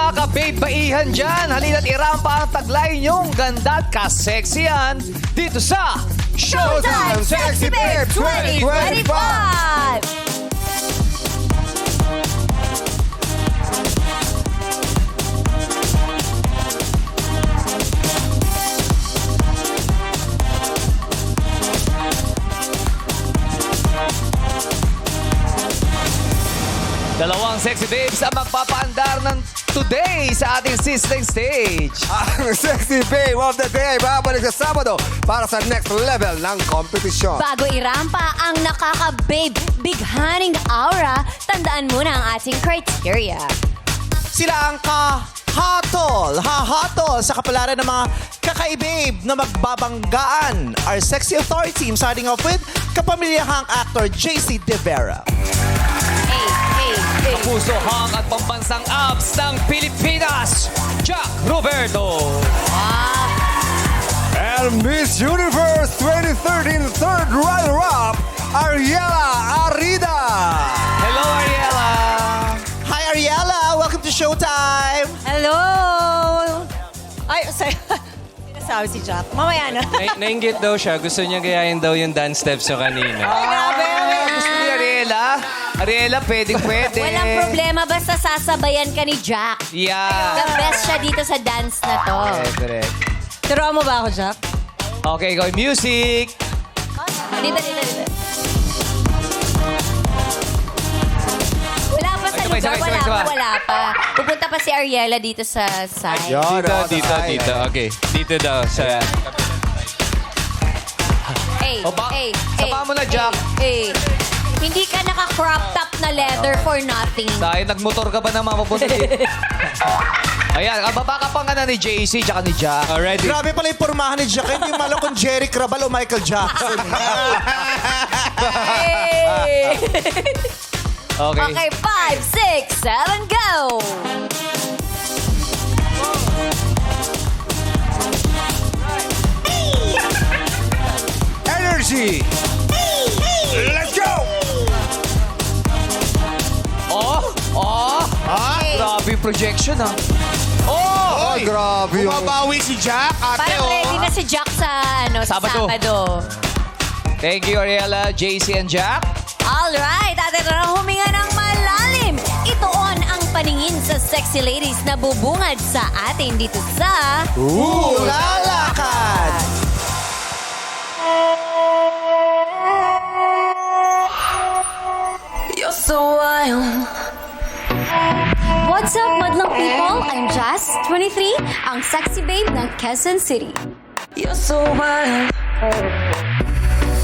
mga ka-babe-baihan dyan, halina't irampa ang taglay niyong ganda at kaseksihan dito sa Showtime Sexy Babe 2025! Dalawang sexy babes ang magpapaandar ng today sa ating sizzling stage. Ang sexy babe of the day babalik sa Sabado para sa next level ng kompetisyon. Bago irampa ang nakaka-babe bighaning aura, tandaan muna ang ating criteria. Sila ang hahatol sa kapalaran ng mga kakaibabe na magbabanggaan. Our sexy authority team starting off with kapamilyahang actor JC De Vera. Kapuso hang at pambansang abs ng Pilipinas, Jack Roberto. And Miss Universe 2013 third runner-up, Ariela Arida. Hello, Ariela. Hi Ariela! Welcome to Showtime! Hello! Ay, sorry. Sinasabi si Jack. Mamaya na. Nainggit daw siya. Gusto niya gayahin daw yung dance steps niya kanina. Grabe. Gusto ni Ariela? Ariela, pwede. Walang problema, basta sasabayan ka ni Jack. Yeah. The best siya dito sa dance na to. Correct. Turuan mo ba ako, Jack? Okay, go. Music. Dito. Wala pa sa lugar, wala pa. Pupunta pa si Ariela dito sa side. Yun, Dito. Okay. Dito daw. Sa... Saba mo na, Jack. Hindi ka naka-crop top na leather for nothing. Dahil nagmotor ka ba na mapapunta dito? Ayan, kababa ka pa nga na ni JC tsaka ni Jack. Already. Grabe pala yung pormahan ni Jack. Hindi malo kung Jerry Crabal o Michael Jackson. Okay. Okay, 5, 6, 7, go! Energy. Let's go. Grabe yung projection, ah. Oh, grabe yung... Bumabawi si Jack, ate, Parang ready na si Jack sa, sa Sabado. Sabado. Thank you, Ariela, JC, and Jack. Alright, atin na huminga ng malalim. Itoon ang paningin sa sexy ladies na bubungad sa atin dito sa... Lalakad! You're so wild. What's up, madlang people? I'm Jazz, 23, ang sexy babe ng Quezon City. You're so wild.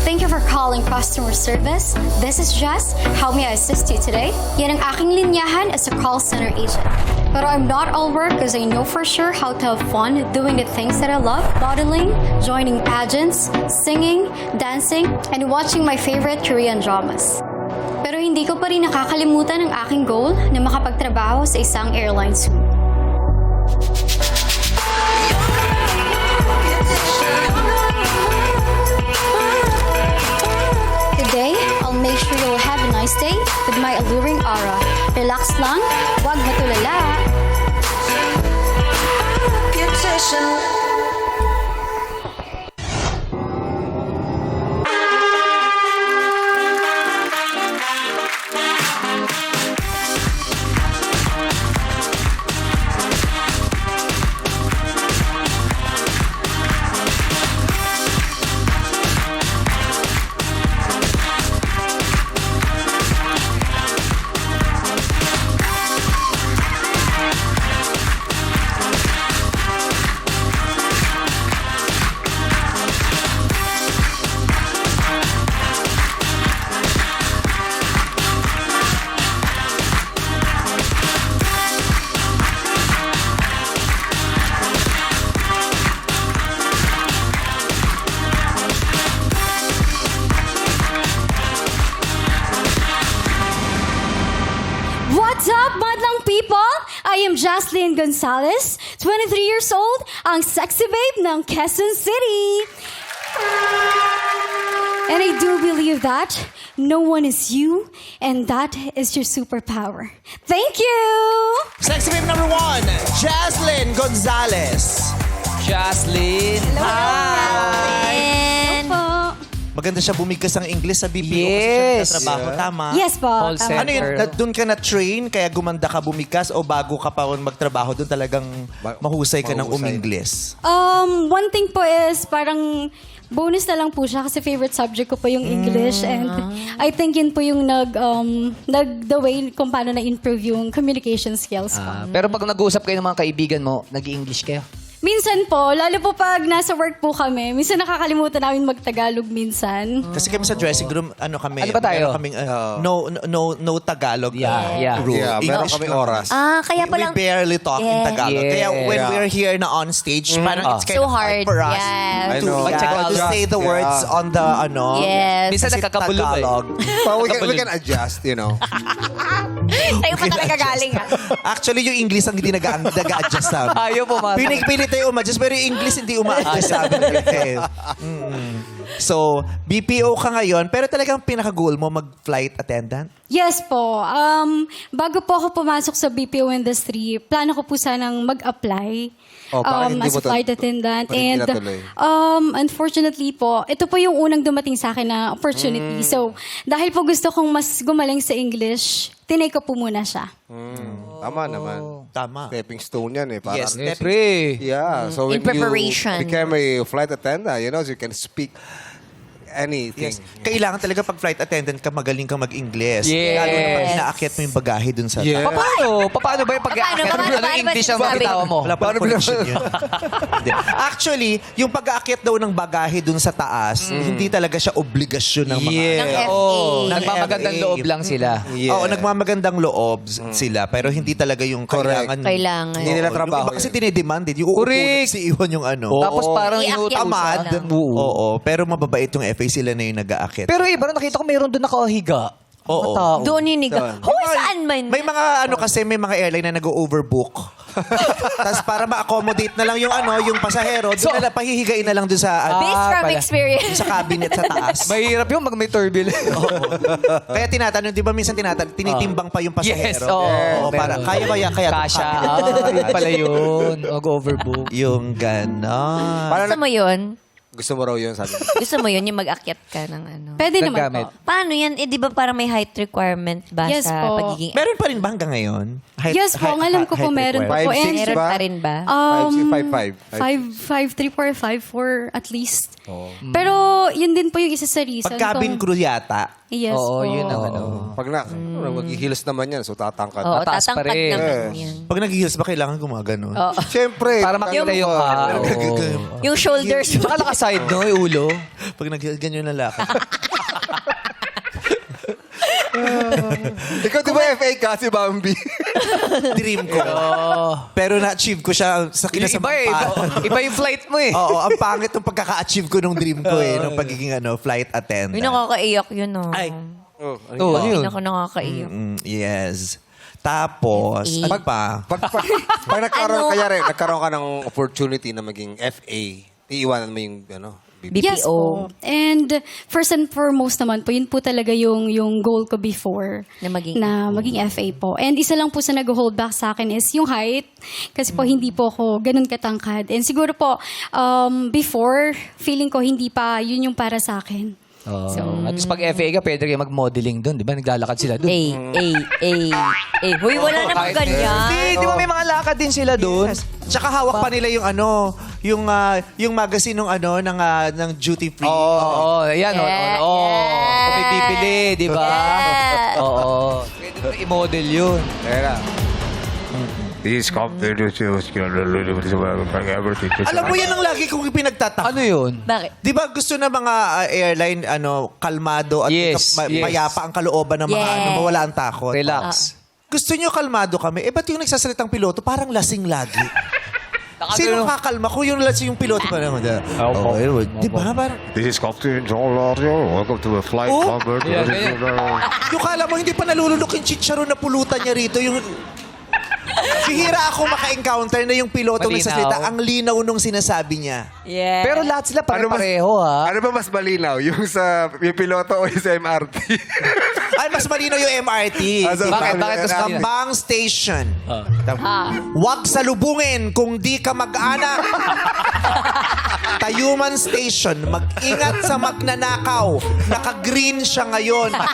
Thank you for calling customer service. This is Jess. How may I assist you today? Yan ang aking linyahan as a call center agent. Pero I'm not all work because I know for sure how to have fun doing the things that I love. Modeling, joining pageants, singing, dancing, and watching my favorite Korean dramas. Pero hindi ko pa rin nakakalimutan ang aking goal na makapagtrabaho sa isang airline soon. Today, I'll make sure you'll have a nice day with my alluring aura. Relax lang, huwag matulala. Reputation. What's up, madlang people? I am Jocelyn Gonzalez, 23 years old, ang sexy babe ng Quezon City. And I do believe that no one is you, and that is your superpower. Thank you! Sexy babe number 1, Jaslyn Gonzalez. Jocelyn. Hi! Po. Maganda siya bumigkas ng English sa BPO kasi Yes. siya nagtatrabaho. Tama? Yes po. Call tama. center. Ano yun? Doon ka na-train kaya gumanda ka bumigkas o bago ka pa magtrabaho doon talagang mahusay ka ng Mahusay. umingles? One thing po is parang bonus na lang po siya kasi favorite subject ko po yung English and I think yun po yung the way kung paano na-improve yung communication skills ko. Pero pag nag-uusap kayo ng mga kaibigan mo, nag-English kayo? Minsan po, lalo po pag nasa work po kami, minsan nakakalimutan namin mag-Tagalog minsan. Kasi kami sa dressing room, ano kami? Ano ba tayo? meron kaming, no Tagalog Yeah. rule. Yeah, meron English kami lang. oras. Kaya We palang... barely talk in Yeah. Tagalog. Kaya when Yeah. we're here na on stage, parang it's kind So of hard hard. for us Yes. I know. to say the words on the Yes. Minsan kasi nagkakabulo eh. Tagalog. But we can adjust, you know. Tayo pa talaga galing. Actually, yung English ang hindi nag-a-adjust sa amin. Ayaw pumasok. Pinipilit tayo umadjust, pero yung English hindi uma-adjust sa amin. Eh. So, BPO ka ngayon, pero talagang pinaka-goal mo mag-flight attendant? Yes po. Bago po ako pumasok sa BPO industry, plano ko po sanang mag-apply Bakit hindi as mo a flight attendant. bakit hindi And natuloy? unfortunately po, ito po yung unang dumating sa akin na opportunity. So, dahil po gusto kong mas gumaling sa English, tinay ko po muna siya. Tama naman. Tama. Stepping stone yan eh. Parang, Yes. Siyempre. Yeah. So when In preparation. you became a flight attendant, you know, you can speak anything. Yes. Kailangan talaga pag flight attendant ka, magaling ka mag-English. Yes. Lalo na pag inaakyat mo yung bagahe dun sa Yeah. Paano? Paano ba yung pag-aakit? Paano Ano ba English ang sinasabi? mabitawa mo? Wala pa connection yun. Hindi. Actually, yung pag-aakyat daw ng bagahe dun sa taas, hindi talaga siya obligasyon ng mga... Ng FA. Oo. Ng Nagmamagandang FA. loob lang sila. Yeah. Oo, nagmamagandang loob sila, pero hindi talaga yung Correct. Kailangan. Hindi nila Oo, trabaho Yung iba kasi yun. dinidemand din. Yung uupo Correct. si iwan yung ano. Tapos parang Iakyat inuutos. Tamad. lang. Oo, pero mababait yung FA, sila na yung nag-aakit. Pero iba, nakita ko meron doon nakahiga. Oo. Mga tao. Doon hiniga. Hoy, saan man? May mga ano kasi, may mga airline na nag-overbook. Tapos para ma-accommodate na lang yung ano, yung pasahero, doon na pahihigain na lang doon sa Based from pala. experience. sa cabinet sa taas. Mahirap yung mag may turbulence. Kaya tinatanong, di ba minsan tinitimbang pa yung Yes, pasahero? oo. Para kaya ba yan? Kaya Kasha. Yun pala yun. Mag-overbook. yung ganon. Gusto mo yun? Gusto mo raw yun, sabi mo. Gusto mo yun, yung mag-akyat ka ng ano? Pwede naman Gamit. po. Paano yan? Eh, di ba parang may height requirement ba Yes sa po. pagiging... Meron pa rin ba hanggang ngayon? Yes po, ang alam ko po meron po. 5'6" Meron ba? pa rin ba? 5'5". 5'3", 4'5", 5'4", at least. Pero yun din po yung isa sa reason. Pag cabin crew yata. Yes Oo, po. yun ang ano. Pag mag-heels naman yan, so tatangkad. Oo, Mataas pa tatangkad rin. naman yan. Pag nag-heels ba kailangan gumagano? Siyempre. Para makita yung paa. Yung shoulders mo. Baka naka-side, no? Yung ulo. Pag nag-heels, ganyan na lakad. Ikaw di ba FA ka si Bambi? Dream ko. Pero na-achieve ko siya sa Yung iba kinasamang eh. Iba yung flight mo eh. Oo, ang pangit ng pagkaka-achieve ko nung dream ko eh, nung pagiging flight attendant. Uy, nakakaiyak yun, oh. Ay. Oo, Ay, yun. naku, nakakaiyak. Yes. Tapos, FA. ano pa? Pag nagkaroon, Ano? kaya rin, nagkaroon ka ng opportunity na maging FA, iiwanan mo yung, BPO. Yes po. And first and foremost naman po, yun po talaga yung goal ko before Na maging FA po. And isa lang po sa nag-hold back sa akin is yung height. Kasi po hindi po ako ganun katangkad. And siguro po, before, feeling ko hindi pa yun yung para sa akin. At least pag FA ka, pwede kayo mag-modeling doon. Di ba? Naglalakad sila doon. Huy, wala namang Kahit- ganyan. Di ba may mga lakad din sila doon? Tsaka hawak pa nila yung yung magazine ng duty free. Oo, ayan. Yeah, Oo. yeah. Kung may pipili, di ba? Yeah. Oo. Pwede mo i-model yun. Kaya These computers everything. Alam mo yan ang lagi kong pinagtataka. Ano yun? Bakit? Di ba gusto na mga airline kalmado at Yes, yes. payapa ang kalooban ng mga Yes. mawala ang takot? Relax. Gusto nyo kalmado kami? Ba't yung nagsasalitang piloto parang lasing lagi? Sino kakalma? Kung yung lasing yung piloto pa naman. Di ba? Parang, This is Captain John Lario. Welcome to the flight Oh. number. Yeah, ganyan. yung kala mo hindi pa nalulunok yung chicharon na pulutan niya rito. Yung Bihira ako maka-encounter na yung piloto Malinaw. nagsasalita. Ang linaw nung sinasabi niya. Yeah. Pero lahat sila pare-pareho, ha? Ano ba mas malinaw? Yung sa yung piloto o yung sa MRT? Ay, mas malinaw yung MRT. Bakit? Bakit mas malinaw? Tambang Station. Huwag salubungin kung di ka mag-anak. Tayuman Station. Mag-ingat sa magnanakaw. Naka-green siya ngayon. May mga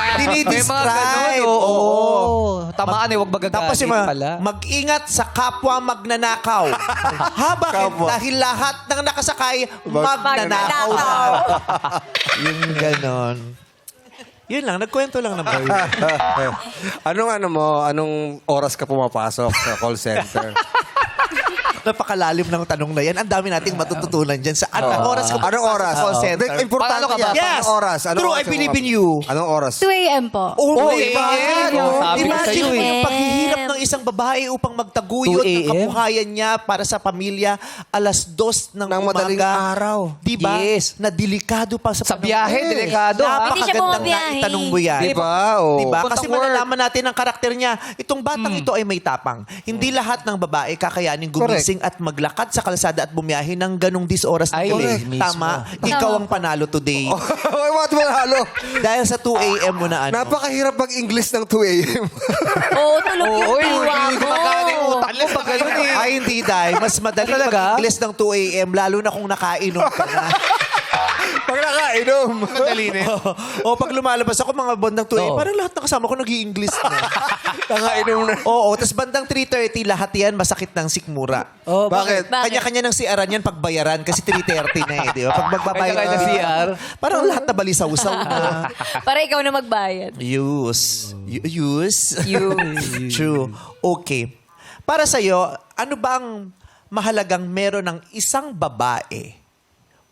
ganun, Dinidescribe. oo. Tamaan eh, huwag Tapos magagalit yung pala. mag-ingat sa kapwa magnanakaw. Ha, bakit? Kapwa. Dahil lahat ng nakasakay, magnanakaw. Yung ganon. Yun lang, nagkwento lang naman. Anong oras ka pumapasok sa call center? Napakalalim ng tanong na yan. Ang dami nating matututunan dyan. Sa anong oras ka Anong oras? Call center. Importante Paano ka ba? yan. Yes. Anong oras? True, I believe in you. Anong oras? 2 a.m. po. Oh, sabi ko sa'yo eh. yung paghihirap ng isang babae upang magtaguyod 2 ng a.m.? kabuhayan niya para sa pamilya alas 2 ng Ng madaling umaga. araw. Diba? Yes. Na delikado pa sa Sa panahon. biyahe, delikado, ha? Hindi siya Napakagandang bumabiyahe. na itanong mo yan. Diba? Oh. Diba? Puntang Kasi work. malalaman natin ang karakter niya. Itong batang ito ay may tapang. Hindi lahat ng babae kakayanin gumising at maglakad sa kalsada at bumiyahe ng ganong 10 oras na Ay, gabi. mismo. Tama? Ikaw ang panalo today. Ay, what manalo? Dahil sa 2 a.m. mo na ano. Napakahirap mag-English ng 2 a.m. Oo, tulog yung Uy, diwa hindi mo. magkakaroon yung utak mo pag ganun eh. Ay, hindi dahil. Mas madali Talaga? mag-English ng 2 a.m. lalo na kung nakainom ka na. Pag nakainom. Madali na. O pag lumalabas ako mga bandang 2 a.m. Oo. Parang lahat ng kasama ko nag-i-English na. Nakainom na. Oo, tapos bandang 3:30 lahat yan masakit ng sikmura. Oh, Bakit? Kanya-kanya ng CR yan pagbayaran kasi 3:30 na eh, di ba? Pag magbabayad Kanya-kanya ka, CR. parang lahat na balisaw-saw na. Para ikaw na magbayad. Use. Use. Use. True. Okay. Para sa'yo, ano bang mahalagang meron ng isang babae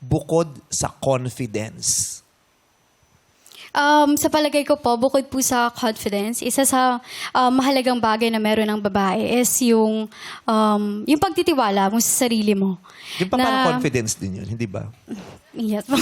bukod sa confidence? Sa palagay ko po, bukod po sa confidence, isa sa mahalagang bagay na meron ng babae is yung pagtitiwala mo sa sarili mo. Yung pa parang confidence din yun, hindi ba? Yes po.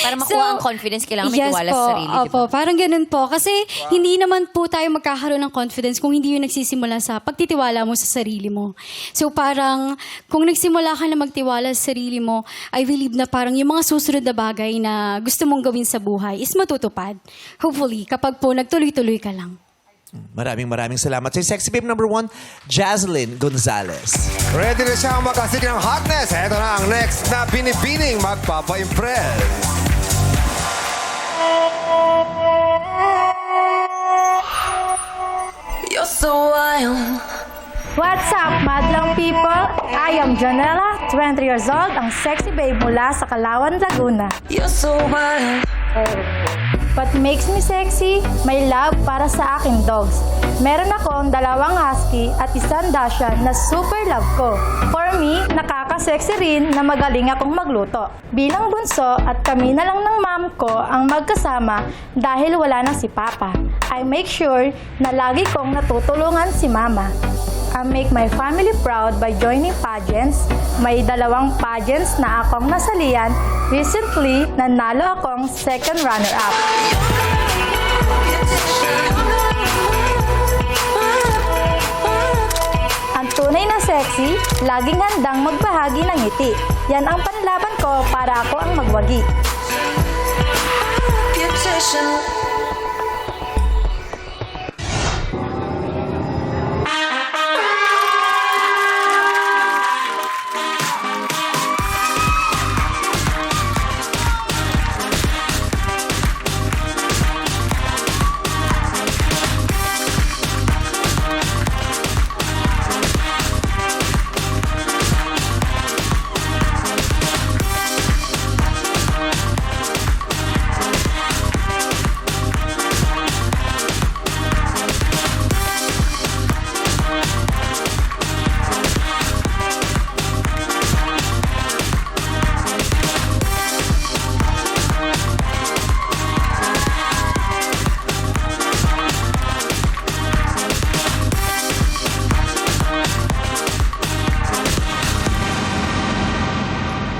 Para makuha ang confidence, kailangan may tiwala sa sarili, di ba? Opo, parang ganun po. Kasi hindi naman po tayo magkakaroon ng confidence kung hindi yung nagsisimula sa pagtitiwala mo sa sarili mo. So parang kung nagsimula ka na magtiwala sa sarili mo, I believe na parang yung mga susunod na bagay na gusto mong gawin sa buhay is matutupad. Hopefully, kapag po nagtuloy-tuloy ka lang. Maraming salamat. So, Sexy Babe number 1, Jaslyn Gonzalez. Ready na siyang makasig ng hotness. Ito na ang next na binibining magpapa-impress. You're so wild. What's up, madlang people? I am Janela, 20 years old, ang sexy babe mula sa Calauan, Laguna. You're so wild. What makes me sexy? May love para sa aking dogs. Meron akong 2 husky at 1 Dachshund na super love ko. For me, nakaka-sexy rin na magaling akong magluto. Bilang bunso at kami na lang ng mom ko ang magkasama dahil wala na si Papa. I make sure na lagi kong natutulungan si Mama. I make my family proud by joining pageants. May 2 pageants na akong nasalian. Recently, nanalo akong 2nd runner-up. Ang tunay na sexy, laging handang magbahagi ng ngiti. Yan ang panlaban ko para ako ang magwagi. Beautician.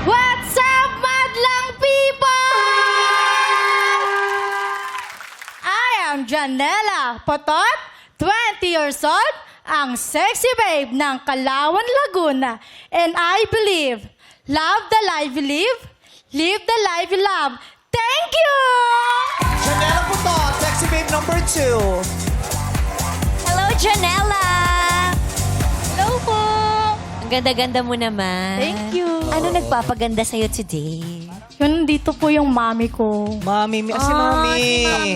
What's up, madlang people? I am Janela Potot, 20 years old, ang sexy babe ng Calauan, Laguna. And I believe, love the life you live the life you love. Thank you! Janela Putot, sexy babe number 2. Hello, Janela! Hello po! Ang ganda-ganda mo naman. Thank you. Ano nagpapaganda sa'yo today? Yun, dito po yung mami ko. Mami, si Mami.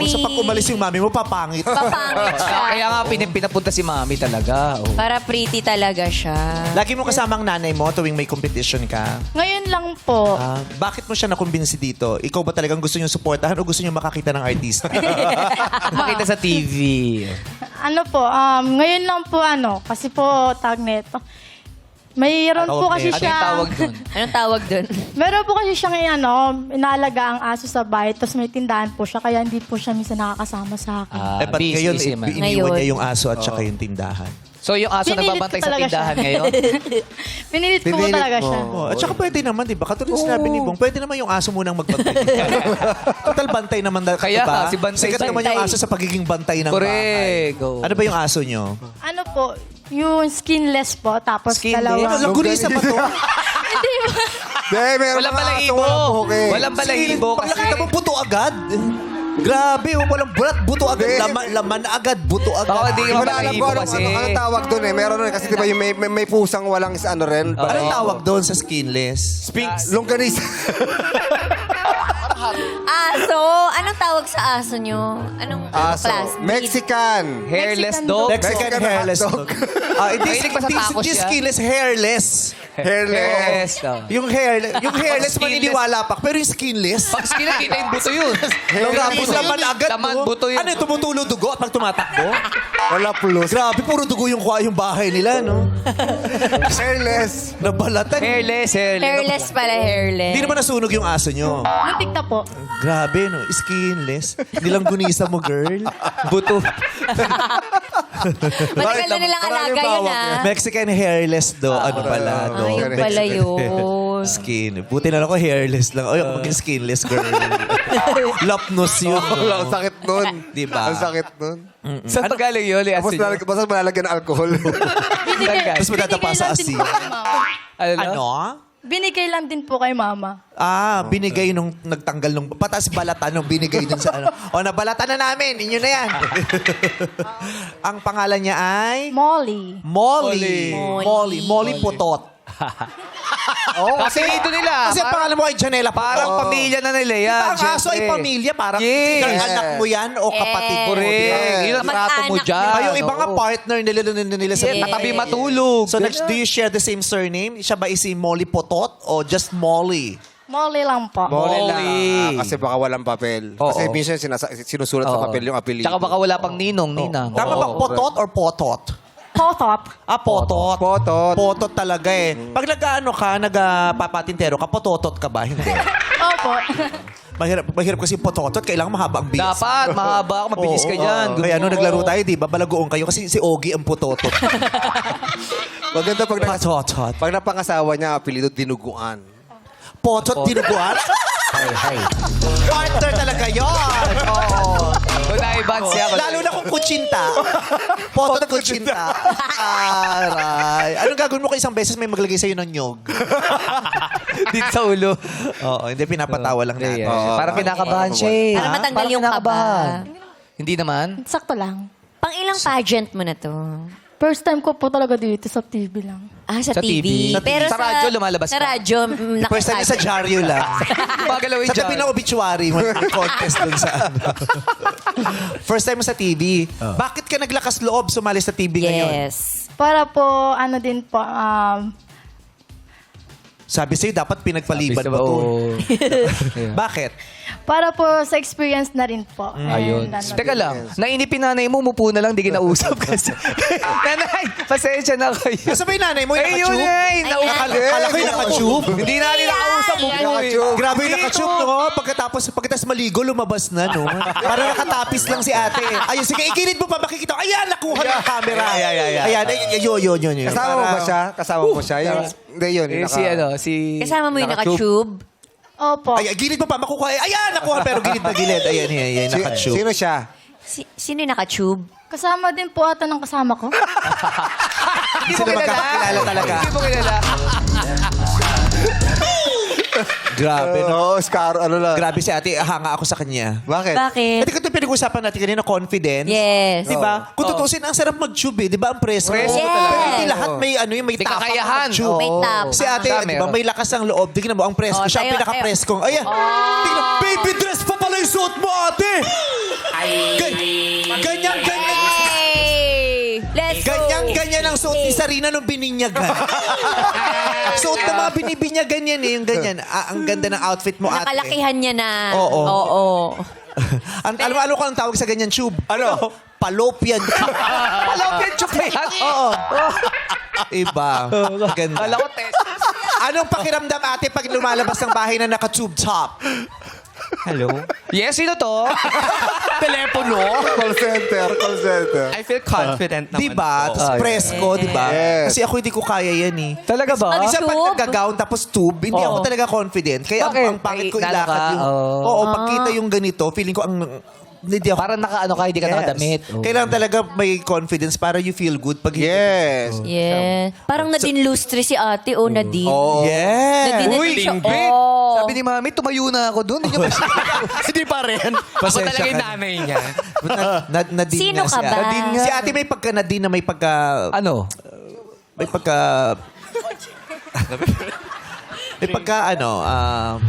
si So pag umalis yung Mami mo, papangit. Papangit siya. Kaya nga pinapunta si Mami talaga. Oh. Para pretty talaga siya. Lagi mo kasama ang nanay mo tuwing may competition ka. Ngayon lang po. Bakit mo siya nakumbinsi dito? Ikaw ba talagang gusto niyo suportahan o gusto niyo makakita ng artista? Makita sa TV. Ano po, ngayon lang po kasi po tag neto. Mayroon po kasi Ano yung siya. tawag doon? Anong tawag doon? Meron po kasi siyang inaalaga ang aso sa bahay, tapos may tindahan po siya, kaya hindi po siya minsan nakakasama sa akin. Ba't busy ngayon, si Ma'am. iniwan niya Ngayon. yung aso at saka yung tindahan? So yung aso Pinilit nagbabantay ko sa talaga tindahan siya. ngayon? Pinilit ko po Pinilit talaga mo. siya. At saka pwede naman, di ba? Katulad sinabi ni Bong, pwede naman yung aso munang magbantay. Total bantay naman. Kaya, diba? si bantay Sikat naman yung aso sa pagiging bantay ng bahay. Correct. Oh. Ano ba yung aso nyo? Ano po, yung skinless po, tapos dalawa. Lagurisa pa to. Hindi ba? Meron Walang mga aso, balahibo. walang buhok eh. Walang balahibo Pag kasi. nakita mo, buto agad. Grabe, walang bulat, buto agad. Laman agad, buto agad. Baka di Wala alam ko balahibo kasi. anong tawag doon eh. Meron rin kasi di ba yung may pusang walang ano rin. Anong tawag doon sa skinless? Sphinx. Longganisa. Aso? Anong tawag sa aso nyo? Anong Aso. class? Mexican. Hairless Mexican dog. Mexican hairless hot dog. Hindi Mahilig ba sa tacos hindi siya? skinless, hairless. Hairless. Oh. Yung hairless Skinless. maniniwala pa. Pero yung skinless, Pag skin nakita yung buto yun. tapos laman agad, Laman, no? buto yun. Ano yung tumutulo dugo at pag tumatakbo? Wala plus. Grabe, puro dugo yung bahay nila, no? Hairless. Nabalatan. Hairless. Hairless pala, hairless. Hindi naman nasunog yung aso nyo. Muntik na po. Grabe, no? Skinless. Nilang gunisa mo, girl. Buto. Matagal na nilang alaga yun, Mexican hairless do. Ano pala? Do. Ay, yun pala yun. Skin. Buti na lang ako hairless lang. Ay, maging skinless, girl. Lapnos yun. no? Ang sakit nun. Diba? Ang sakit nun. Saan pagaling yun? Tapos basta malalagyan ng alcohol. Tapos madadapa sa lang din asin. po kay mama. Ano? Binigay lang din po kay mama. Binigay nung nagtanggal nung patas balatan nung binigay dun sa ano. O, nabalatan na namin. Inyo na yan. Ang pangalan niya ay? Molly. Molly. Molly Putot. Kasi ito nila. Kasi ang pangalan mo ay Janela Putot. Parang pamilya na nila yan. Diba ang aso ay syempre. pamilya? Parang Yes. anak mo yan o kapatid mo? Correct. Yun ang trato mo Mag-anak dyan. Ay, yung iba nga partner nila sa Yes. Katabi matulog. So, do you share the same surname? Siya ba is si Molly Putot o just Molly? Molly lang po. Molly lang. Molly. Kasi baka walang papel. Oo. Kasi minsan sinusulat sa papel yung apelido. Tsaka baka wala pang ninang. Tama ba Putot or Potot? Potot. Potot. Potot. Potot talaga eh. Pag nagpapatintero ka, pototot ka ba? Hindi. Opo. Mahirap kasi pototot, kailangan mahaba ang bis. Dapat, mahaba ka, mabilis ka Oo. dyan. Kaya naglaro tayo, di ba? Balagoon kayo kasi si Ogie ang pototot. Maganda Pototot. pag napangasawa niya, apelido dinuguan. Potot dinuguan? Partner talaga yun. Oo. Kung naiban siya. Lalo na kung kutsinta. Potot kutsinta. Aray. Anong gagawin mo kung isang beses may maglagay sa'yo ng nyog? Dito sa ulo. Oo, hindi pinapatawa lang natin. Parang kinakabahan siya eh. Para matanggal Parang yung kaba. kinakabahan. Hindi naman. Sakto lang. Pang ilang pageant mo na to? First time ko po talaga dito sa TV lang. Sa Sa TV. TV. Pero Sa radyo, lumalabas Sa ka? radyo, First time sa dyaryo lang. Pagalawin Sa tabi ng obituary, may contest dun sa ano. First time mo sa TV. Bakit ka naglakas loob sumali sa TV ngayon? Yes. Para po, din po, Sabi sa'yo, dapat pinagpaliban mo to. Bakit? para po sa experience na rin po. Ayun. And, ano, Teka lang, nainipin nanay mo, umupo na lang, di kinausap kasi. Nanay, pasensya na kayo. Nasa ba yung nanay mo? Yung Ay, yun nakatube? ay, Akala ko yung nakatube. Hindi na nila kausap, umupo eh. Grabe yung nakatube, no? Pagkatapos maligo, lumabas na, no? Parang nakatapis lang si ate. Ayun, sige, ikilid mo pa, makikita. Ayan, nakuha ng camera. Ayan, yun. Kasama mo ba siya? Kasama mo siya? Hindi yun. Si Kasama mo yung naka-tube? Opo. Ay, gilid mo pa, makukuha. Ayan, nakuha, pero gilid na gilid. Ayan, nakatube. Sino siya? Sino yung naka-tube? Kasama din po ata ng kasama ko. Hindi mo Sila kilala. magkakakilala talaga. Hindi mo kilala. Grabe. No? Oo, Scar, ano lang. Grabe si ate, hanga ako sa kanya. Bakit? Bakit? Ito ito pinag-usapan natin kanina, confidence. Yes. Di ba? Kung tutusin, ang sarap mag-tube eh. Di ba? Ang presko. Presko talaga. Pero hindi lahat may, may May tapang kakayahan. mag-tube. May tapang. Si ate, Siya di ba? meron. May lakas ang loob. Tingnan mo, ang presko. Siya ang tayo- pinaka-preskong. Ayan. Tingnan, baby dress pa pala yung suot mo, ate. Ganyan. Hey! Let's go! Ganyan ang suot ni Sarina nung bininyagan. Suot na mga binibinyagan yan eh. Yung ganyan. Ang ganda ng outfit mo, ate. Nakalakihan niya na. Oo. Oo. Ano ko ang tawag sa ganyan tube? Ano? Fallopian tube. Fallopian tube ba yan? Oo. Iba. Ganda. Kala ko, test. Anong pakiramdam ate pag lumalabas ng bahay na naka-tube top? Hello? Yes, sino to? Telepono? Call center. I feel confident naman. Di ba? Tapos presko, di ba? Yes. Kasi ako hindi ko kaya yan eh. Talaga ba? Minsan pag Tube? nag-gown tapos tube, hindi ako talaga confident. Kaya Bakit? ang pangit ko Ay, lalo ilakad ka? yung... Oh. Oo, pagkita yung ganito, feeling ko ang... Hindi ako... Parang naka-ano ka, hindi ka nakadamit. Oh. Kailangan talaga may confidence para you feel good pag Yes. Yeah. Parang Nadine Lustre si ate o Nadine. Oh. Yes. Nadine Uy, siya. Ingrid. Oh. Sabi ni Mami, tumayo na ako doon. Hindi niya pa Hindi pa rin. Ako Pasensya talaga yung ka. nanay niya. Nadine Sino nga ka si ba? ate. Si ate may pagka-Nadine na may pagka... Ano? May pagka... may pagka ano...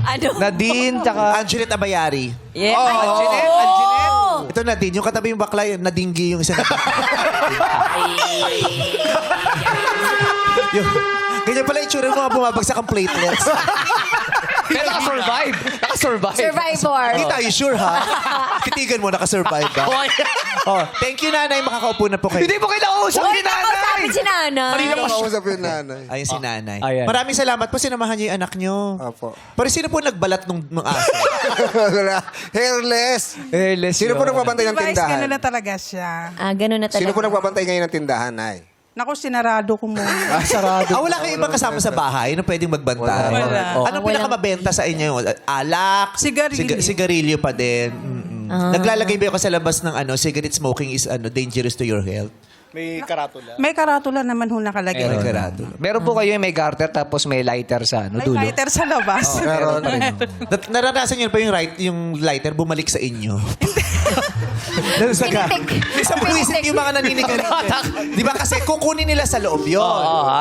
Ano? Nadine, tsaka... Anjanette Abayari. Yeah. Anjanette. Ito Nadine, yung katabi yung bakla, yung Nadinggi yung isa na. yung, ganyan pala yung tsura mo mga bumabagsak ang platelets. Pero naka-survive. Naka-survive. Survivor. Hindi tayo sure ha. Titigan mo, nakasurvive ba? Oh, thank you nanay, makakaupo na po kayo. Hindi mo kailangan Uy, nakausapin si nanay. Kanina ko kausap yung nanay. Ayun si nanay. Ayan. Maraming salamat po, sinamahan niyo yung anak niyo. Apo. Pero sino po nagbalat nung aso? Hairless. Airless Sino po yun. nagbabantay ng tindahan? Gano'n na talaga siya. Ganun na talaga. Sino po nagbabantay ngayon ng tindahan, Nay? Naku, sinarado ko muna. Sarado. Wala kayong ibang kasama sa bahay na pwedeng magbantay? Wala. Anong pinakamabenta sa inyo? Alak? Sigarilyo. Sigarilyo pa din. Mm-mm. Naglalagay ba ako sa labas ng cigarette smoking is dangerous to your health? May karatula naman ho nakalagay. May karado. Meron po kayo yung may garter tapos may lighter sa May dulo. lighter sa labas. Meron. Naranasan niyo pa yung lighter bumalik sa inyo? Dahil sa Minsan buwisit yung mga naninigarilyo. Di ba kasi kukunin nila sa loob yun.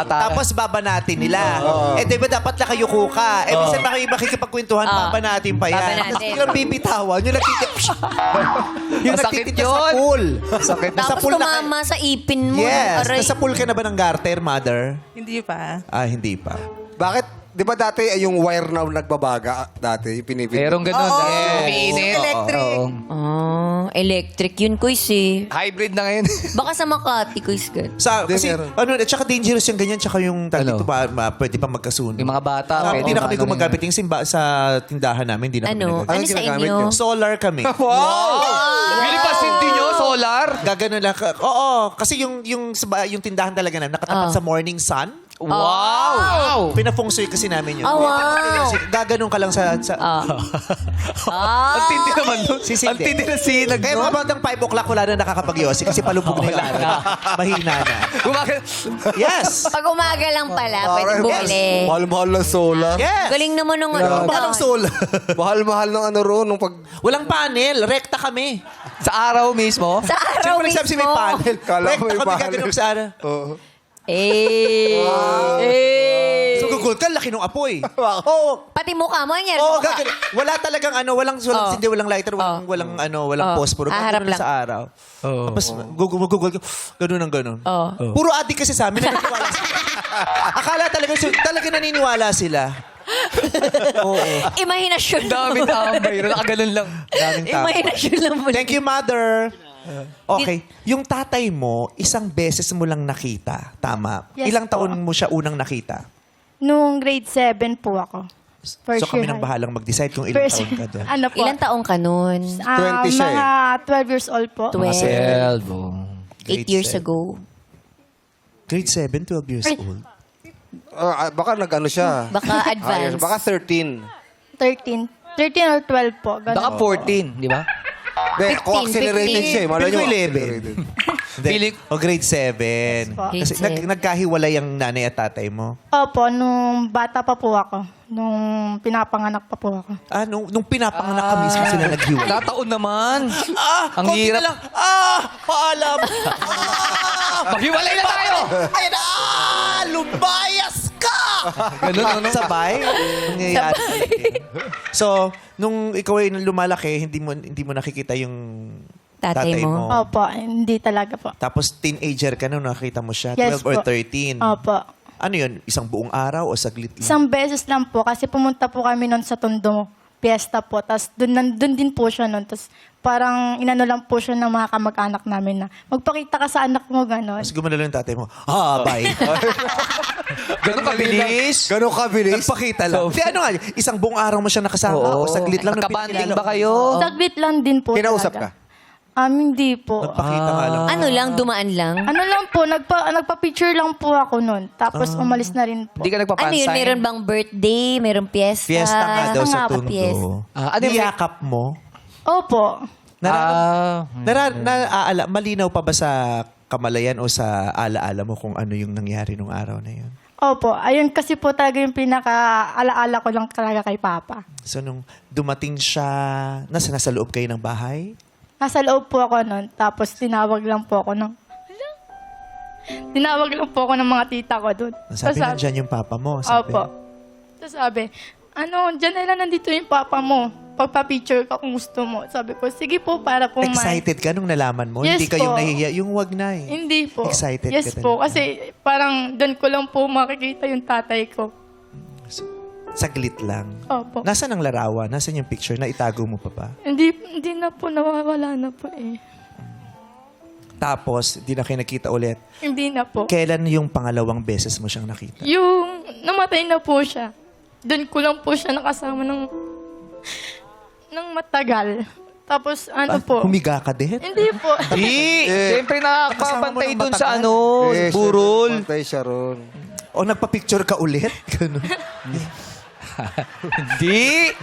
Tapos babanatin nila. Di ba dapat nakayuko ka? Minsan makikipagkwentuhan, babanatin pa yan. Babanatin. Tapos yung bibitawan, yung nagtitip. Yung Masakit nagtitip sa yun. pool. Tapos tumama sa ipin mo. Yes. Aray. Nasa pool ka na ba ng garter, mother? Hindi pa. Hindi pa. Bakit? Di ba dati yung wire na nagbabaga dati, yung pinipit? Merong ganun. Umiinit. Electric. Electric yun, Kuys eh. Hybrid na ngayon. Baka sa Makati, Kuys. Kasi, at saka dangerous yung ganyan, tsaka yung Ano? dito pwede pa magkasunog. Yung mga bata. Hindi na kami ano gumagamit. Yung sa tindahan namin, hindi na kami Ano? nagagamit. Ano sa ginagamit inyo? niyo? Solar kami. Wow! Bili pa sinti nyo, solar? Gaganon lang. Oo, kasi yung tindahan talaga namin, nakatapat sa morning sun. Wow! Pinafungsoy kasi namin yun. Wow! Gaganon ka lang sa... Ang tindi naman nun. Sisindi. Ang tindi na sinag Kaya mga bandang 5 o'clock, wala na nakakapag-yosi kasi palubog na yung araw. Mahina na. Yes! Pag umaga lang pala, pwede bumili. Mahal-mahal ng solar. Yes! Galing naman ng Mahal ang solar. Mahal-mahal ng ano roon nung pag... Walang panel. Rekta kami. Sa araw mismo? Sa araw Sino mismo. nagsabi may panel? Kala ko may Rekta kami panel. gaganon sa araw. So, gugol ka, laki ng apoy. Oo. Pati mukha mo, yan. Oo, gaganon. Wala talagang walang hindi, walang lighter, walang posporo. Harap Gaganon lang. sa araw. Tapos, gugol ka, ganun ang ganun. Oo. Puro adik kasi sa amin, naniniwala sila. Akala talaga naniniwala sila. Oo. Imahinasyon. Dami tambay. Nakaganon lang. Daming tao. Imahinasyon lang mo. Thank you, mother. Okay. Yung tatay mo, isang beses mo lang nakita. Tama. Yes Ilang po. taon mo siya unang nakita? Nung grade 7 po ako. So kami nang bahalang mag-decide kung ilang taon ka doon. Ano po? Ilan taong ka nun? 20 siya Mga 12 years old po. 12. 8 Grade years seven. ago. Grade 7, 12 years Ay. old. baka nag-ano siya. Baka advance. Baka 13. 13 or 12 po. Ganun. Baka 14, di ba? Co-accelerated siya eh. Malay nyo, Feeling ko 11. accelerated. Hindi. O grade 7. po. Kasi nagkahiwalay ang nanay at tatay mo. Opo, nung bata pa po ako. Nung pinapanganak pa po ako. Nung pinapanganak ka mismo sila naghiwalay. Nataon naman. Ang konti hirap. na lang. Paalam. Maghiwalay na tayo! Ayan na! Lumayas ka! Ganun, ano? Sabay? Nangyayari. So, nung ikaw ay lumalaki, hindi mo nakikita yung Tatay mo. Opo, hindi talaga po. Tapos teenager ka nung nakita mo siya, Yes 12 or po. 13. Opo. Ano yun? Isang buong araw o saglit lang? Isang beses lang po kasi pumunta po kami noon sa Tondo Fiesta po. Tapos doon din po siya noon. Tapos parang inano lang po siya ng mga kamag-anak namin na magpakita ka sa anak mo gano'n. Tapos gumala lang yung tatay mo. Bye. Ganun kabilis. Ganun kabilis. Nagpakita lang. Di ano nga, isang buong araw mo siya nakasama o saglit lang. nung Nagkabanding pinakilala ba kayo? Saglit lang din po Kinausap talaga. ka? Hindi po. Nagpakita nga lang. Ano lang, dumaan lang? Ano lang po, nagpa-picture lang po ako noon. Tapos umalis na rin po. Hindi ka nagpapansin? Ano yun, meron bang birthday? Meron piyesta? Fiesta nga daw Ano sa nga po, Tondo. fiesta. ano yung- Niyakap mo? Opo. Malinaw pa ba sa kamalayan o sa alaala mo kung ano yung nangyari nung araw na yun? Opo. Ayun kasi po talaga yung pinaka-alaala ko lang talaga kay Papa. So nung dumating siya, nasa loob kayo ng bahay? Nasa loob po ako noon. Tapos tinawag lang po ako ng mga tita ko doon. Sabi, nandyan yung papa mo. Sabi. Opo. Tapos sabi, dyan na lang nandito yung papa mo. Pagpa-picture ka kung gusto mo. Sabi ko, sige po, para po Excited ka nung nalaman mo? Yes Hindi ka yung po. nahihiya? Yung wag na eh. Hindi po. Excited yes ka po. talaga. Kasi parang doon ko lang po makikita yung tatay ko. Saglit lang. Opo. Nasaan ang larawan? Nasaan yung picture? Naitago mo pa ba? Hindi na po, nawawala na po eh. Tapos, di na kayo nakita ulit. Hindi na po. Kailan yung pangalawang beses mo siyang nakita? Yung namatay na po siya. Doon ko lang po siya nakasama ng matagal. Tapos po. Humiga ka din? Hindi po. Siyempre nakakapantay dun sa Yes, burol. Pantay siya ron. O nagpa-picture ka ulit? Ganun. Hindi.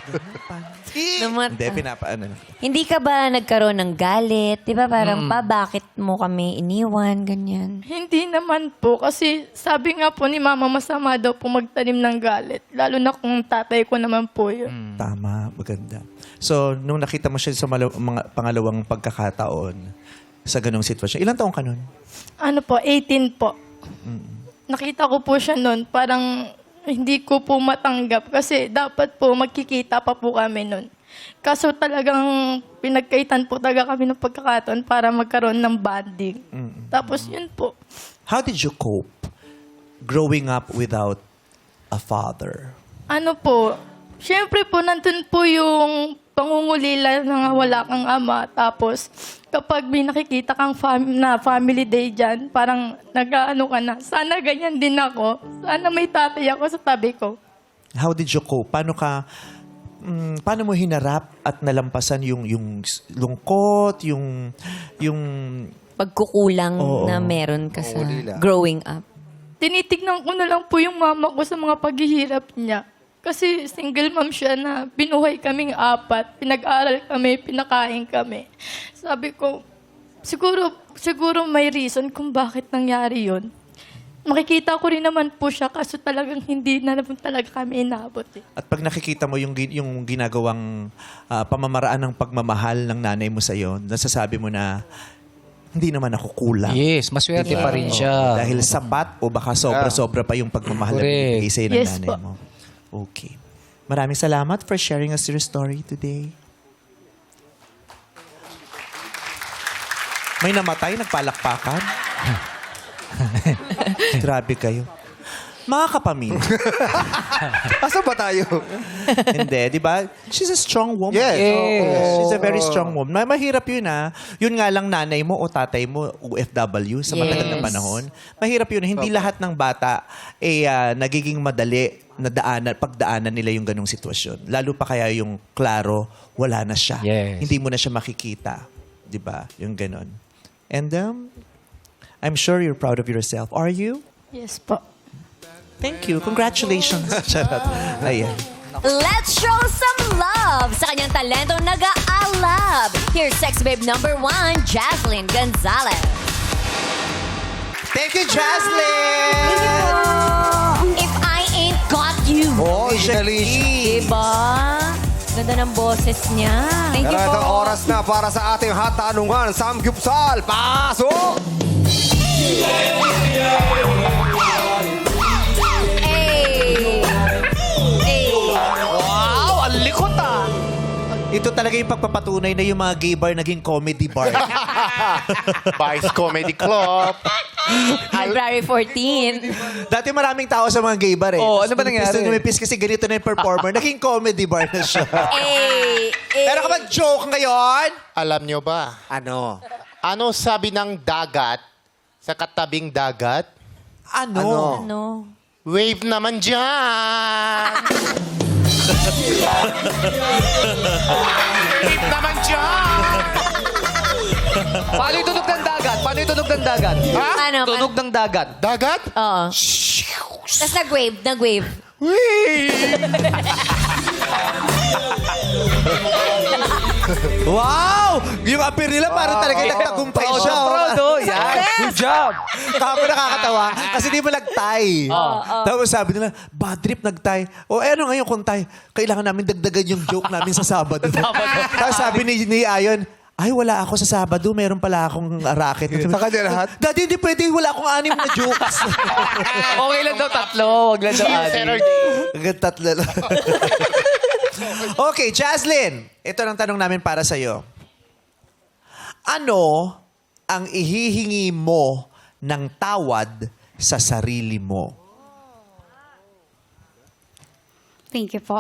Hindi, pinapaano na. Hindi ka ba nagkaroon ng galit? Di ba parang, bakit mo kami iniwan? Ganyan. Hindi naman po. Kasi sabi nga po ni Mama, masama daw po magtanim ng galit. Lalo na kung tatay ko naman po yun. Tama, maganda. So, nung nakita mo siya sa mga pangalawang pagkakataon sa ganong sitwasyon, ilang taong ka nun? 18 po. Nakita ko po siya noon. Parang hindi ko po matanggap kasi dapat po magkikita pa po kami noon. Kaso talagang pinagkaitan po talaga kami ng pagkakataon para magkaroon ng bonding. Tapos yun po. How did you cope growing up without a father? Siyempre po, nandun po yung pangungulila na wala kang ama. Tapos, kapag may nakikita kang family day dyan, parang nag-ano ka na, sana ganyan din ako. Sana may tatay ako sa tabi ko. How did you cope? Paano mo hinarap at nalampasan yung lungkot, yung Pagkukulang Oo. na meron ka sa Ulila. growing up. Tinitignan ko na lang po yung mama ko sa mga paghihirap niya. Kasi single mom siya na binuhay kaming 4, pinag-aral kami, pinakain kami. Sabi ko, siguro may reason kung bakit nangyari yun. Makikita ko rin naman po siya kaso talagang hindi na naman talaga kami inabot. At pag nakikita mo yung ginagawang pamamaraan ng pagmamahal ng nanay mo sa'yo, nasasabi mo na, hindi naman ako kulang. Yes, maswerte pa rin siya. Dahil sapat o baka sobra-sobra pa yung pagmamahal na Correct. binibigay sa'yo ng Yes nanay po. mo. Okay. Maraming salamat for sharing us your story today. May namatay, nagpalakpakan. Grabe kayo. Mga kapamilya. Asa ba tayo? Hindi, di ba? She's a strong woman. Yes. She's a very strong woman. Mahirap yun Yun nga lang nanay mo o tatay mo, OFW, sa matagal na panahon. Mahirap yun. Hindi lahat ng bata nagiging madali na pagdaanan nila yung ganong sitwasyon. Lalo pa kaya yung klaro, wala na siya. Yes. Hindi mo na siya makikita. Di ba? Yung ganon. And I'm sure you're proud of yourself. Are you? Yes po. Thank you. Congratulations. Charot. Ayan. Let's show some love! love sa kanyang talentong nag-aalab. Here's Sex Babe number 1, Jaslyn Gonzalez. Thank you, Jaslyn! If I ain't got you. Oh, Alicia. Diba? Ganda ng boses niya. Thank you Pero po. itong oras na para sa ating hot tanungan. Samgyupsal, pasok! Hey! Hey! Wow, ang likot ah. Ito talaga yung pagpapatunay na yung mga gay bar naging comedy bar. Vice Comedy Club. February 14. Dati maraming tao sa mga gay bar eh. Oo, ano ba nangyari? Lumipis kasi ganito na yung performer. Naging comedy bar na siya. Hey! Hey! Meron ka ba joke ngayon? Alam nyo ba? Ano? Ano sabi ng dagat sa katabing dagat? Ano? Ano? Wave naman dyan! Wave naman dyan! Paano yung tunog ng dagat? Paano yung tunog ng dagat? Ha? Ano? Tunog ng dagat. Dagat? Oo. Tapos nag-wave. Wow! Yung appear nila parang talaga nagtagumpay Proud siya. na proud, oh. Yan. Good job. Kaka nakakatawa kasi di ba nag-tie? Tapos sabi nila, bad trip nag-tie. O ano ngayon kung tie? Kailangan namin dagdagan yung joke namin sa Sabado. Tapos sabi ni Ayon, ay, wala ako sa Sabado. Meron pala akong racket. Sa kanya lahat? Daddy, hindi pwede. Wala akong 6 na jokes. Okay lang daw 3. Huwag lang daw 6. Hanggang 3 lang. Okay, Jaslyn. Ito ang tanong namin para sa'yo. Ano ang ihihingi mo ng tawad sa sarili mo? Thank you po.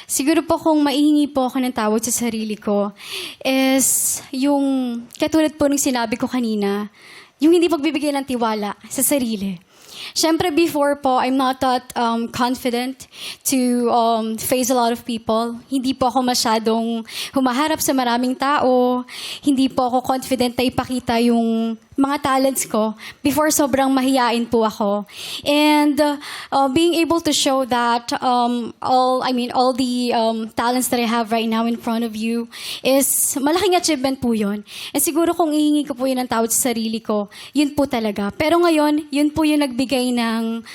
Siguro po kung maihingi po ako ng tawad sa sarili ko is yung, katulad po ng sinabi ko kanina, yung hindi pagbibigay ng tiwala sa sarili. Siyempre, before po, I'm not that confident to face a lot of people. Hindi po ako masyadong humaharap sa maraming tao. Hindi po ako confident na ipakita yung mga talents ko. Before, sobrang mahiyain po ako. And being able to show that all the talents that I have right now in front of you is malaking achievement po yun. And siguro kung ihingi ko po yun ng tawad sa sarili ko, yun po talaga. Pero ngayon, yun po yung nagbigay ng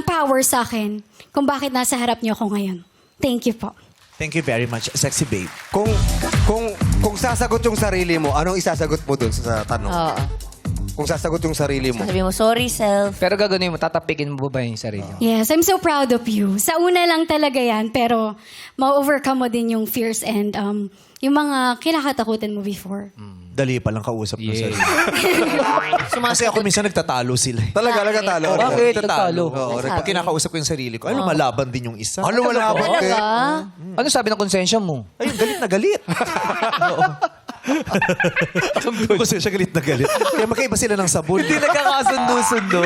power sa akin kung bakit nasa harap niyo ako ngayon. Thank you po. Thank you very much, sexy babe. Kung sasagot yung sarili mo, anong isasagot mo dun sa tanong? Oo. Kung sasagot yung sarili mo. Sabi mo, sorry, self. Pero gagawin mo, tatapikin mo ba yung sarili mo? Yes, I'm so proud of you. Sa una lang talaga yan, pero ma-overcome mo din yung fears and yung mga kinakatakutan mo before. Dali palang kausap mo Yeah. sarili. Kasi ako minsan nagtatalo sila. Talaga, nagtatalo. Bakit? Nagtatalo? Oo, pag kinakausap ko yung sarili ko, ano malaban din yung isa. Ano malaban din? Ano sabi ng konsensya mo? Ayun, galit na galit. Oo. Kasi siya galit na galit. Kaya magkaiba sila ng sabon. Hindi nagkakasundo-sundo.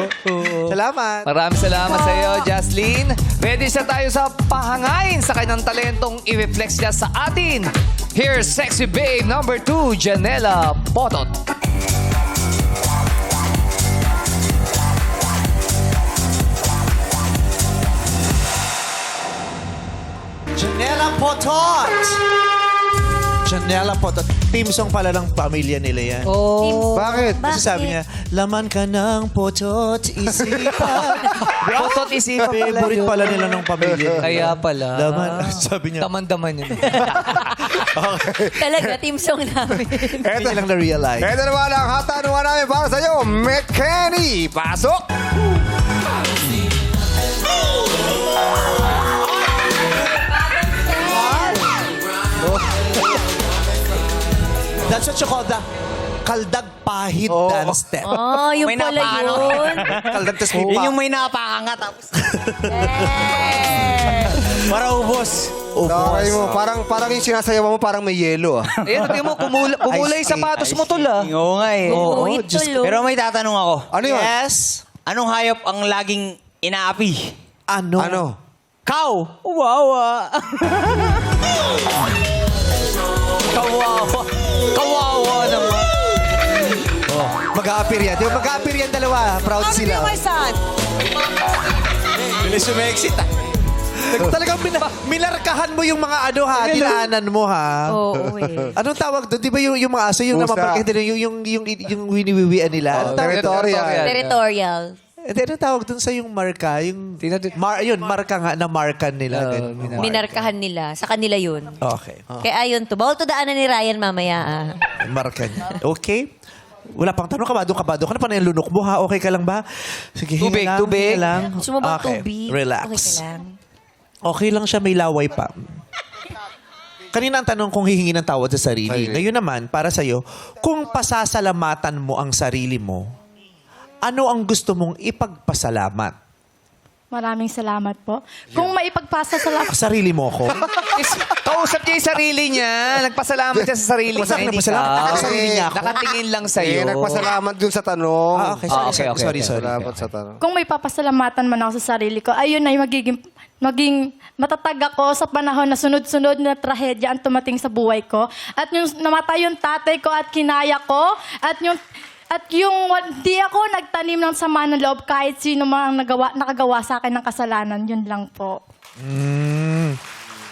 Salamat. Maraming salamat sa iyo, Jaslyn. Ready sa tayo sa pahangain sa kanyang talentong i-reflex niya sa atin. Here's Sexy Babe number 2, Janela Potot. Janela Potot! Janela Potot. Team song pala ng pamilya nila yan. Oh. Bakit? Kasi sabi niya, laman ka ng potot, isipan. Potot isipan pala Favorite yun. pala nila ng pamilya. Kaya pala. Laman, sabi niya. Daman-daman yun. Talaga, team song namin. Hindi niya lang na-realize. Ito naman ang hot tanungan namin para sa iyo, Mekeni. Pasok! That's what you call the kaldag pahid dance step. Oh, yung May pala napakano. yun. Kaldag tas may pa. may napakanga tapos. Para ubos. Okay mo, parang yung sinasayaw mo parang may yelo ah. Ayan, tingnan mo, kumulay Ice sapatos mo tol ah. Oo nga eh. Oo, Uy, Diyos tulo. Pero may tatanong ako. Ano yun? Yes. Anong hayop ang laging inaapi? Ano? Ano? Cow! Wawa! Kawawa. Kawawa naman. Mag-a-appear yan. Di ba mag-a-appear yan dalawa? Proud sila. son? Bilis yung exit ah. Talagang minarkahan mo yung mga ano ha, dinaanan mo ha. Oo, eh. Anong tawag doon? Di ba yung mga aso, yung Pusa. namamarket din, yung winiwiwian nila? Anong tawag? Territorial. Territorial. Anong tawag doon sa yung marka? Yung, yun, marka nga, na marka nila. ganun. Minarkahan nila. Sa kanila yun. Okay. Kaya ayun to. Bawal to daanan ni Ryan mamaya. Ah. Marka niya. Okay. Wala pang tanong, kabado ka na pa na yung lunok mo ha? Okay ka lang ba? Sige, Tubig, hinga lang, tubig. hinga lang. Gusto mo bang Okay, tubig? relax. Okay ka lang. Okay lang siya, may laway pa. Kanina ang tanong kung hihingi ng tawad sa sarili. Ngayon naman, para sa'yo, kung pasasalamatan mo ang sarili mo, ano ang gusto mong ipagpasalamat? Maraming salamat po. Kung maipagpasa salamat, Sarili mo ko? Kausap niya yung sarili niya. Nagpasalamat siya sa sarili niya. Masarap Hindi nagpasalamat ka. sa sarili niya ako. Nakatingin lang sa'yo. Nagpasalamat dun sa tanong. Okay, okay. sorry. Salamat sa tanong. kung may papasalamatan man ako sa sarili ko, ayun ay maging matatag ako sa panahon na sunod-sunod na trahedya ang tumating sa buhay ko. At yung namatay yung tatay ko at kinaya ko. At yung di ako nagtanim ng sama ng loob kahit sino mang nakagawa sa akin ng kasalanan. Yun lang po.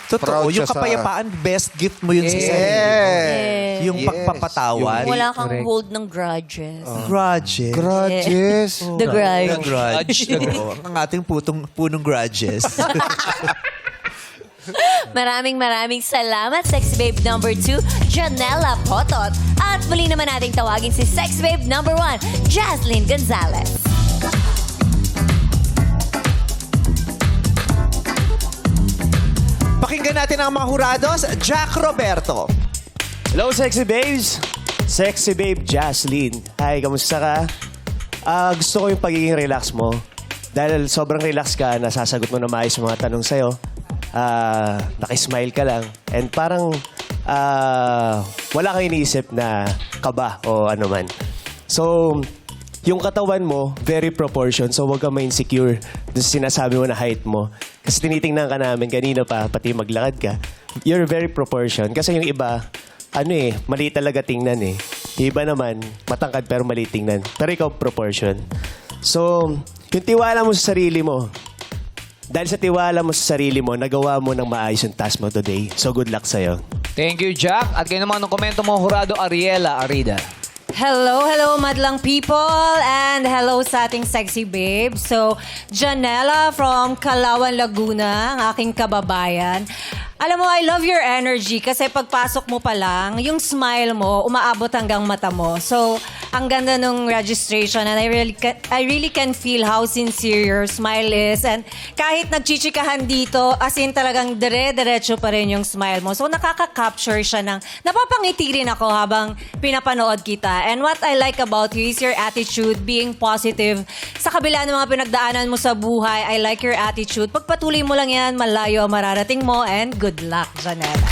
Totoo, Proud yung siya sa- kapayapaan, best gift mo yun sa sarili. Yeah. Yung pagpapatawad. Wala kang hold ng grudges. Grudges. Grudges. The grudge. The grudge. Oo, ang ating punong grudges. Maraming salamat, Sexy Babe number 2, Janela Potot. At muli naman nating tawagin si Sexy Babe number 1, Jaslyn Gonzalez. Pakinggan natin ang mga hurados. Jack Roberto. Hello, sexy babes. Sexy babe Jaslyn. Hi, kamusta ka? Gusto ko yung pagiging relax mo. Dahil sobrang relax ka, nasasagot mo na maayos yung mga tanong sa'yo. Nakismile ka lang. And parang wala kang iniisip na kaba o ano man. So, yung katawan mo, very proportion. So, huwag kang ma-insecure doon sa sinasabi mo na height mo. Kasi tinitingnan ka namin kanina pa, pati maglakad ka. You're very proportion. Kasi yung iba, mali talaga tingnan eh. Yung iba naman, matangkad pero mali tingnan. Pero ikaw, proportion. So, yung tiwala mo sa sarili mo, dahil sa tiwala mo sa sarili mo, nagawa mo ng maayos yung task mo today. So, good luck sa'yo. Thank you, Jack. At kayo naman ng komento mo, Jurado Ariela Arida. Hello, madlang people, and hello sa ating sexy babe. So, Janela from Calauan, Laguna, ang aking kababayan. Alam mo, I love your energy kasi pagpasok mo pa lang, yung smile mo, umaabot hanggang mata mo. So, ang ganda nung registration and I really can feel how sincere your smile is. And kahit nagchichikahan dito, as in talagang dire-diretso pa rin yung smile mo. So, nakaka-capture siya ng, napapangiti rin ako habang pinapanood kita. And what I like about you is your attitude, being positive. Sa kabila ng mga pinagdaanan mo sa buhay, I like your attitude. Pagpatuloy mo lang yan, malayo ang mararating mo, and good luck, Janela.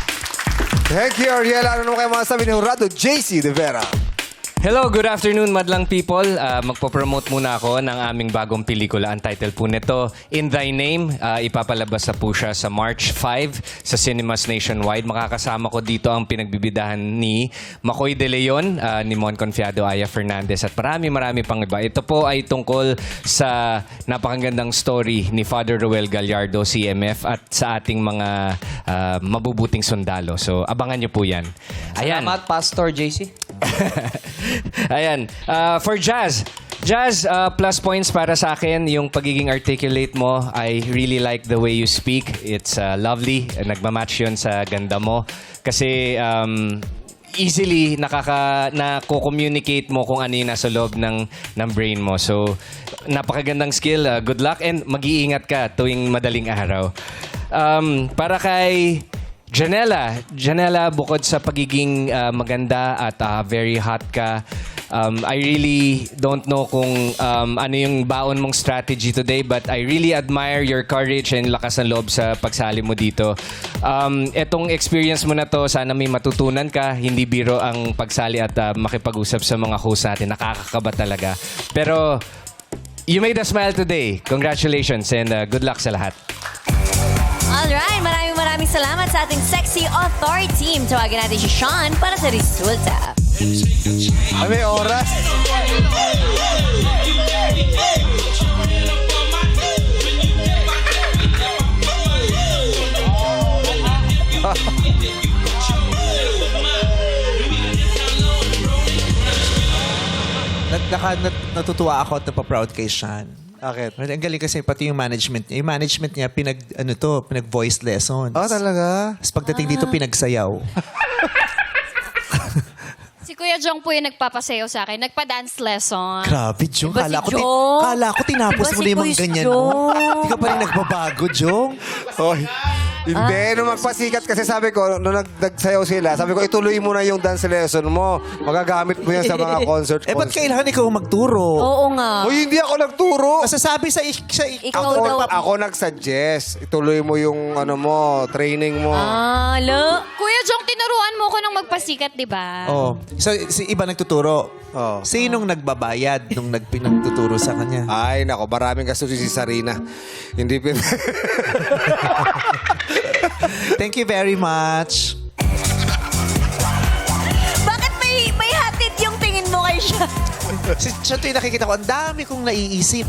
Thank you, Ariela. Ano naman kayo mga sabi ni Jurado? JC De Vera. Hello, good afternoon, madlang people. Magpo-promote muna ako ng aming bagong pelikula. Ang title po nito, In Thy Name. Ipapalabas na po siya sa March 5 sa cinemas nationwide. Makakasama ko dito ang pinagbibidahan ni Macoy De Leon, ni Mon Confiado, Aya Fernandez, at marami pang iba. Ito po ay tungkol sa napakagandang story ni Father Roel Gallardo, CMF, at sa ating mga mabubuting sundalo. So, abangan niyo po yan. Ayan. Salamat, Pastor JC. Ayan. For Jazz, plus points para sa akin. Yung pagiging articulate mo, I really like the way you speak. It's lovely. Nagmamatch yun sa ganda mo. Kasi easily nako-communicate mo kung ano yung nasa loob ng brain mo. So, napakagandang skill. Good luck and mag-iingat ka tuwing madaling araw. Para kay Janela, bukod sa pagiging maganda at very hot ka, I really don't know kung ano yung baon mong strategy today, but I really admire your courage and lakas ng loob sa pagsali mo dito. Etong experience mo na to, sana may matutunan ka. Hindi biro ang pagsali at makipag-usap sa mga host natin. Nakakakaba talaga. Pero you made us smile today. Congratulations and good luck sa lahat. Alright, maraming salamat sa ating Sexy Authority team. Tawagin natin si Sean para sa resulta. Ay, may oras. Natutuwa ako at napaproud kay Sean. Bakit? Ang galing kasi pati yung management niya. Yung management niya, pinag-voice lessons. Oh, talaga? Tapos pagdating dito, pinagsayaw. Si Kuya Jong po yung nagpapasayaw sa akin. Nagpa-dance lesson. Grabe, Jong. Iba si Jong. Kala ko tinapos Iba mo si na yung mga Kuya ganyan Jong. mo. Hindi ka pa rin nagbabago, Jong. Oy. Hindi, nung magpasikat kasi sabi ko, nung nagsayaw sila, sabi ko, ituloy mo na yung dance lesson mo. Magagamit mo yan sa mga concert. Ba't kailangan ikaw magturo? Oo nga. Uy, hindi ako nagturo. Masasabi sa Ikaw Ako, daw. ako nag-suggest. Ituloy mo yung training mo. Kuya Jong, tinuruan mo ko ng magpasikat, di ba? Oh. So, si iba nagtuturo. Oh. Sinong nagbabayad nung pinagtuturo sa kanya? Ay, nako, maraming gastos si Sarina. Hindi Thank you very much. Bakit may hatid yung tingin mo kay siya? Siya ito yung nakikita ko, ang dami kong naiisip.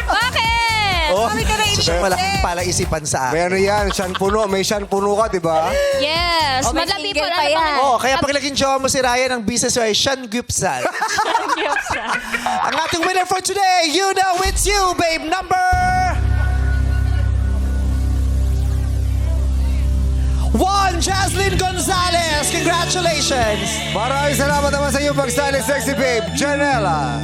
Bakit? Kami ka naisip. Siya malaking palaisipan sa akin. May ano yan, Sean Puno. May Sean Puno ka, di ba? Yes. Oh, may Madla single people, pa yan. Oh, kaya pag naging jowa mo si Ryan, ang business ay Sean Gupsal. Ang ating winner for today, you know it's you, babe, number 1, Jaslyn Gonzalez. Congratulations. Maraming salamat naman sa iyo, pag-styling sexy babe, Janela.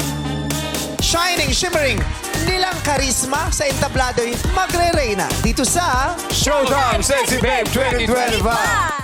Shining, shimmering, nilang karisma sa entablado magre-reyna dito sa Showtime Sexy Babe 2025.